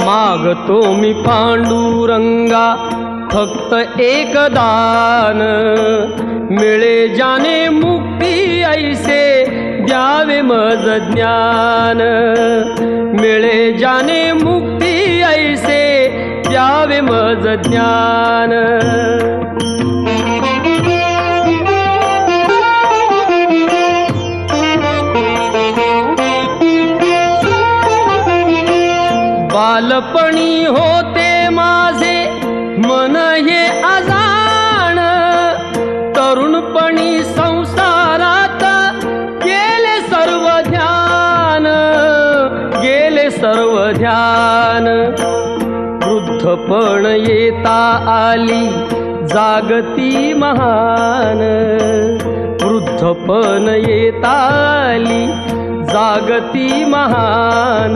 मागतो मी पांडुरंगा फक्त एक दान, मिळे जाने मुक्ती ऐसे द्यावे मज ज्ञान, मिळे जाने मुक्ती ऐसे द्यावे मज ज्ञान। बालपणी होते माझे मन हे अजाण, तरुणपणी संसारात गेले सर्व ध्यान, गेले सर्व ध्यान। वृद्धपण येता आली जागती महान, वृद्धपण येता आली जागती महान।